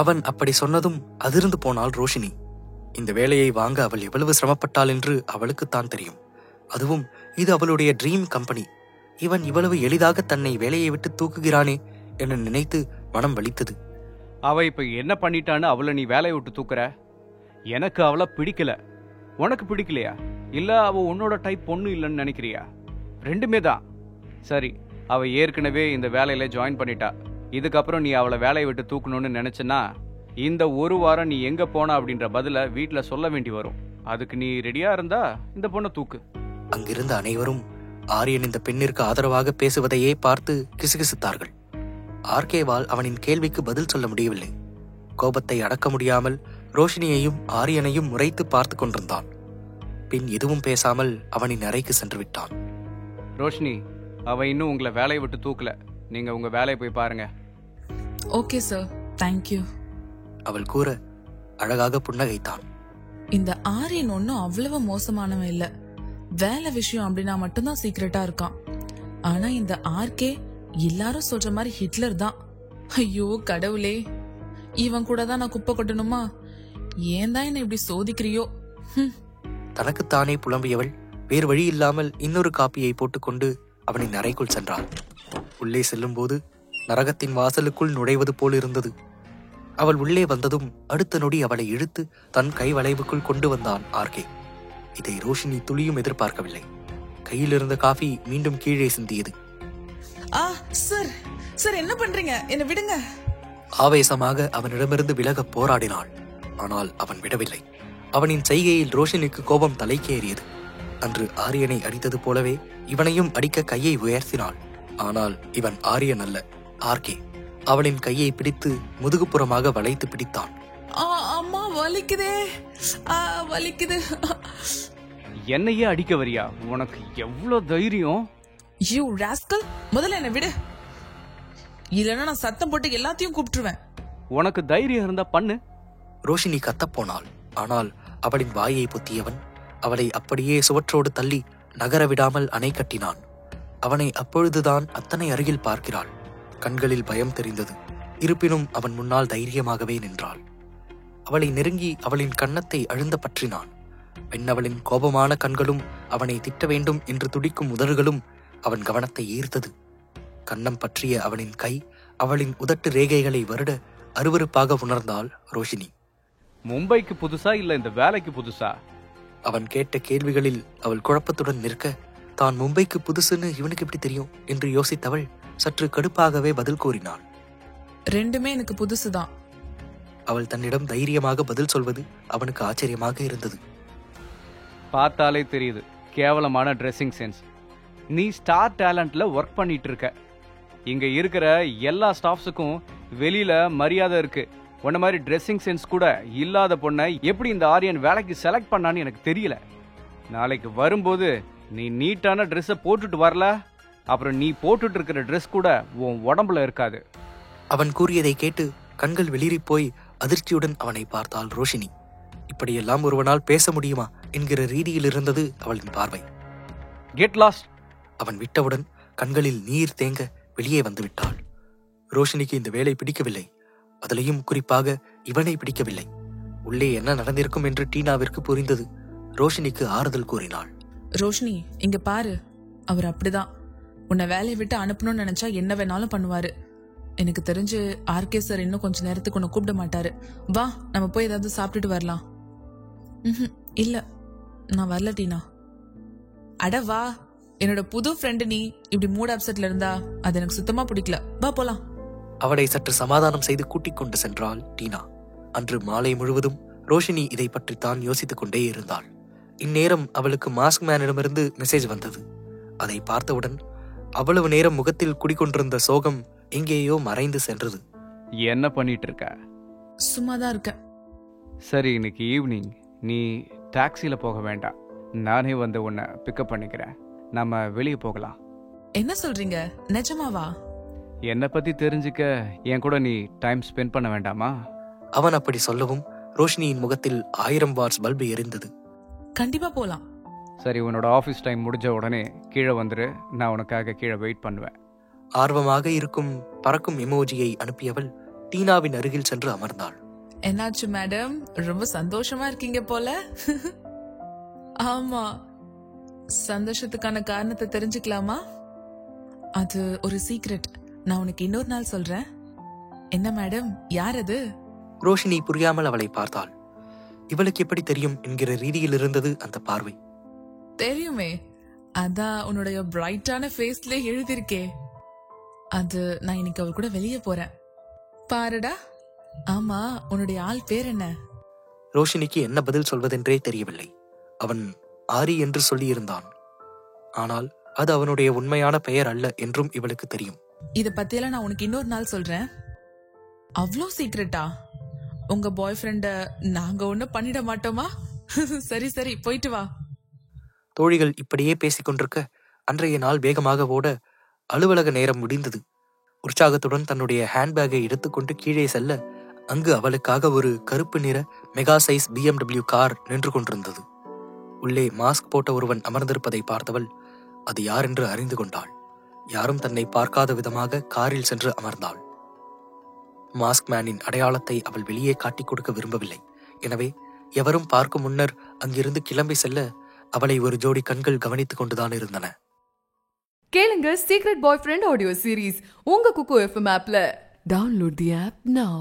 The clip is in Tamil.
அவன் அப்படி சொன்னதும் அதிர்ந்து போனாள் ரோஷினி. இந்த வேலையை வாங்க அவள் எவ்வளவு சிரமப்பட்டாள் என்று அவளுக்குத்தான் தெரியும். அதுவும் இது அவளுடைய ட்ரீம் கம்பெனி. இவன் இவ்வளவு எளிதாக தன்னை வேலையை விட்டு தூக்குகிறானே என நினைத்து மனம் வலித்தது. அவ இப்ப என்ன பண்ணிட்டான்னு அவளை நீ வேலையை விட்டு தூக்குற? எனக்கு அவளை பிடிக்கல. உனக்கு பிடிக்கலையா? இல்ல அவ உன்னோட டைப் பொண்ணு இல்லைன்னு நினைக்கிறியா? ரெண்டுமே தான். சரி, அவ ஏற்கனவே இந்த வேலையில ஜாயின் பண்ணிட்டா. இதுக்கப்புறம் நீ அவளை வேலையை விட்டு தூக்கணும்னு நினைச்சனா இந்த ஒரு வாரம் நீ எங்க போன அப்படின்ற பதில வீட்டுல சொல்ல வேண்டி வரும். அதுக்கு நீ ரெடியா இருந்தா இந்த பொண்ணை தூக்கு. அங்கிருந்த அனைவரும் ஆரியன் இந்த பெண்ணிற்கு ஆதரவாக பேசுவதையே பார்த்து கிசுகிசுத்தார்கள். ஆர்கேவால் அவனின் கேள்விக்கு பதில் சொல்ல முடியவில்லை. கோபத்தை அடக்க முடியாமல் ரோஷினியையும் ஆரியனையும் முறைத்து பார்த்து கொண்டிருந்தான். பின் எதுவும் பேசாமல் அவனின் அறைக்கு சென்று விட்டான். ரோஷினி, அவ இன்னும் உங்களை வேலையை விட்டு தூக்கல. நீங்க உங்க வேலையை போய் பாருங்க. Okay sir, thank you. அவள் கூற அழகாக புன்னகைத்தான். இந்த ஆரியன் ஒன்னும் அவ்வளவு மோசமானவன் இல்ல. வேலை விஷயம் அப்படின்னா மட்டும்தான் சீக்கிரட்டா இருக்கான். ஆனா இந்த ஆர்கே எல்லாரும் சொல்ற மாதிரி ஹிட்லர் தான். ஐயோ கடவுளே, இவன் கூட தான் நான் குப்பை கொட்டணுமா? ஏன் தான் என்ன இப்படி சோதிக்கிறியோ? தனக்குத்தானே புலம்பியவள் வேறு வழி இல்லாமல் இன்னொரு காப்பியை போட்டுக்கொண்டு அவனின் அறைக்குள் சென்றாள். உள்ளே செல்லும் போது நரகத்தின் வாசலுக்குள் நுழைவது போல் இருந்தது. அவள் உள்ளே வந்ததும் அடுத்த நொடி அவளை இழுத்து தன் கை வளைவுக்குள் கொண்டு வந்தான் ஆர்கே. இதை ரோஷினி துளியும் எதிர்பார்க்கவில்லை. கையில் இருந்த காஃபி மீண்டும் கீழே சிந்தியது. சார் என்ன பண்றீங்க? என்ன விடுங்க. ஆவேசமாக அவனிடமிருந்து விலக போராடினாள். ஆனால் அவன் விடவில்லை. அவனின் செய்கையில் ரோஷினிக்கு கோபம் தலைக்கேறியது. அன்று ஆரியனை அடித்தது போலவே இவனையும் அடிக்க கையை உயர்த்தினாள். ஆனால் இவன் ஆரியன் அல்ல, ஆர்கே. அவளின் கையை பிடித்து முதுகுப்புறமாக வளைத்து பிடித்தான். அம்மா வலிக்குதே, வலிக்குது. என்னையே அடிக்க வரியா? உனக்கு எவ்வளவு தைரியம்? யூ ராஸ்கல், முதல்ல என்ன விடு, இல்லைன்னா நான் சத்தம் போட்டு எல்லாத்தையும் கூப்பிட்டுருவேன். உனக்கு தைரியம் இருந்தா பண்ணு. ரோஷினி கத்தப்போனாள். ஆனால் அவளின் வாயை பொத்தியவன் அவளை அப்படியே சுவற்றோடு தள்ளி நகர விடாமல் அணை கட்டினான். அவனை அப்பொழுதுதான் அத்தனை அருகில் பார்க்கிறாள். கண்களில் பயம் தெரிந்தது. இருப்பினும் அவன் முன்னால் தைரியமாகவே நின்றாள். அவளை நெருங்கி அவளின் கன்னத்தை அழுந்த பற்றினான். பெண்ணவளின் கோபமான கண்களும் அவனை திட்ட வேண்டும் என்று துடிக்கும் உதடுகளும் அவன் கவனத்தை ஈர்த்தது. கன்னம் பற்றிய அவனின் கை அவளின் உதட்டு ரேகைகளை வருட அருவருப்பாக உணர்ந்தாள் ரோஷினி. மும்பைக்கு புதுசா இல்ல இந்த வேலைக்கு புதுசா? அவன் கேட்ட கேள்விகளில் அவள் குழப்பத்துடன் நிற்க, தான் மும்பைக்கு புதுசுன்னு இவனுக்கு எப்படி தெரியும் என்று யோசித்தவள் சற்று கடுப்பாகவே பதில் கூறினாள். ரெண்டுமே எனக்கு புதுசுதான். அவள் தன்னிடம் தைரியமாக பதில் சொல்வது அவனுக்கு ஆச்சரியமாக இருந்தது. பார்த்தாலே தெரியுது, கேவலமான ட்ரெஸ்ஸிங் சென்ஸ். நீ ஸ்டார் டேலண்ட்ல ஒர்க் பண்ணிட்டு இருக்க. இங்க இருக்கிற எல்லா ஸ்டாஃப்ஸுக்கும் வெளியில மரியாதை இருக்கு. உன்ன மாதிரி ட்ரெஸ்ஸிங் சென்ஸ் கூட இல்லாத பொண்ணை எப்படி இந்த ஆரியன் வேலைக்கு செலக்ட் பண்ணான்னு எனக்கு தெரியல. நாளைக்கு வரும்போது நீ நீட்டான ட்ரெஸ்ஸை போட்டுட்டு வரல, அப்புறம் நீ போட்டுட்டு இருக்கிற ட்ரெஸ் கூட உன் உடம்புல இருக்காது. அவன் கூறியதை கேட்டு கண்கள் வெளிரி போய் அதிர்ச்சியுடன் அவனை பார்த்தாள் ரோஷினி. இப்படியெல்லாம் ஒருவனால் பேச முடியுமா என்கிற ரீதியில் இருந்தது அவளின் பார்வை. Get lost. அவன் விட்டவுடன் கண்களில் நீர் தேங்க வெளியே வந்து விட்டாள். ரோஷினிக்கு இந்த வேலை பிடிக்கவில்லை. அதிலையும் குறிப்பாக இவனை பிடிக்கவில்லை. உள்ளே என்ன நடந்திருக்கும் என்று டீனாவிற்கு புரிந்தது. ரோஷினிக்கு ஆறுதல் கூறினாள். ரோஷினி, இங்க பாரு, அவர் அப்படிதான். உன்னை வேலையை விட்டு அனுப்பணும்னு நினைச்சா என்ன வேணாலும் பண்ணுவாரு. எனக்கு தெரிஞ்சு ஆர்கே சார் இன்னும் கொஞ்ச நேரத்துக்கு உன்னை கூப்பிட மாட்டாரு. வா, நம்ம போய் ஏதாவது சாப்பிட்டுட்டு வரலாம். இல்ல, நான் வரல டீனா. அட வா, என்னோட புது ஃப்ரெண்டு நீ இப்படி மூட் அப்செட்ல இருந்தா அது எனக்கு சுத்தமா பிடிக்கல. வா போலாம். அவளை சற்று சமாதானம் செய்து கூட்டிக் கொண்டு சென்றாள் டீனா. அன்று மாலை முழுவதும் ரோஷினி இதை பற்றித்தான் யோசித்துக் கொண்டே இருந்தாள். இந்நேரம் அவளுக்கு மாஸ்க் மேனிடமிருந்து மெசேஜ் வந்தது. அதை பார்த்தவுடன் அவ்வளவு நேரம் முகத்தில் குடிக்கொண்டிருந்த சோகம் எங்கேயோ மறைந்து சென்றது. என்ன பண்ணிட்டு இருக்க? சும்மாதான் இருக்க. சரி, இன்னைக்கு ஈவினிங் நீ டாக்ஸில போக வேண்டாம். நானே வந்து உன்னை பிக்கப் பண்ணிக்கிறேன். நம்ம வெளியே போகலாம். என்ன சொல்றீங்க? நிஜமாவா? என்னை பத்தி தெரிஞ்சுக்க என் கூட நீ டைம் ஸ்பெண்ட் பண்ண வேண்டாமா? அவன் அப்படி சொல்லவும் ரோஷினியின் முகத்தில் 1000 வாட்ஸ் பல்பு எரிந்தது. கண்டிப்பா போலாம். சரி, உன்னோட ஆஃபீஸ் டைம் முடிஞ்ச உடனே கீழே வந்துரு. நான் உனக்காக கீழே வெயிட் பண்ணுவேன். ஆர்வமாக இருக்கும் பறக்கும் எமோஜியை அனுப்பியவள் டீனாவின் அருகில் சென்று அமர்ந்தாள். என்னாச்சு மேடம், ரொம்ப சந்தோஷமா இருக்கீங்க போல. ஆமா, சந்தோஷத்துக்கான காரணத்தை தெரிஞ்சுக்கலாமா? அது ஒரு சீக்ரெட், நான் உனக்கு இன்னொரு நாள் சொல்றேன். என்ன மேடம், யார் அது? ரோஷினி புரியாமல் அவளை பார்த்தாள். இவளுக்கு எப்படி தெரியும் என்கிற ரீதியில் இருந்தது அந்த பார்வை. தெரியுமே, அதான் உன்னுடைய பிரைட்டான ஃபேஸ்ல எழுதிருக்கே. அது நான் இன்னைக்கு அவர் கூட வெளியே போறேன் பாருடா. ஆமா, உன்னுடைய ஆள் பேர் என்ன? ரோஷினிக்கு என்ன பதில் சொல்வதென்றே தெரியவில்லை. அவன் ஆரி என்று சொல்லியிருந்தான். ஆனால் அது அவனுடைய உண்மையான பெயர் அல்ல என்றும் இவளுக்கு தெரியும். இத பத்தியெல்லாம் நான் உனக்கு இன்னொரு நாள் சொல்றேன். அவ்வளோ சீக்ரெட்டா? உங்க பாய் ஃப்ரெண்ட நாங்க ஒண்ணும் பண்ணிட மாட்டோமா? சரி சரி, போயிட்டு வா. தோழிகள் இப்படியே பேசிக் கொண்டிருக்க அன்றைய நாள் வேகமாக ஓட அலுவலக நேரம் முடிந்தது. உற்சாகத்துடன் தன்னுடைய ஹேண்ட்பேக்கை எடுத்துக்கொண்டு கீழே செல்ல அங்கு அவளுக்காக ஒரு கருப்பு நிற மெகா சைஸ் BMW கார் நின்று கொண்டிருந்தது. உள்ளே மாஸ்க் போட்ட ஒருவன் அமர்ந்திருப்பதை பார்த்தவள் அது யார் என்று அறிந்து கொண்டாள். யாரும் தன்னை பார்க்காத விதமாக காரில் சென்று அமர்ந்தாள். மாஸ்க் மேனின் அடையாளத்தை அவள் வெளியே காட்டிக் கொடுக்க விரும்பவில்லை. எனவே எவரும் பார்க்கும் முன்னர் அங்கிருந்து கிளம்பி செல்ல அவளை ஒரு ஜோடி கண்கள் கவனித்துக் கொண்டுதான் இருந்தன. கேளுங்க சீக்ரெட் பாய் ஃப்ரெண்ட் ஆடியோ சீரீஸ் உங்க குக்கு எஃப்எம் ஆப்ல. டவுன்லோட் தி ஆப் நவ.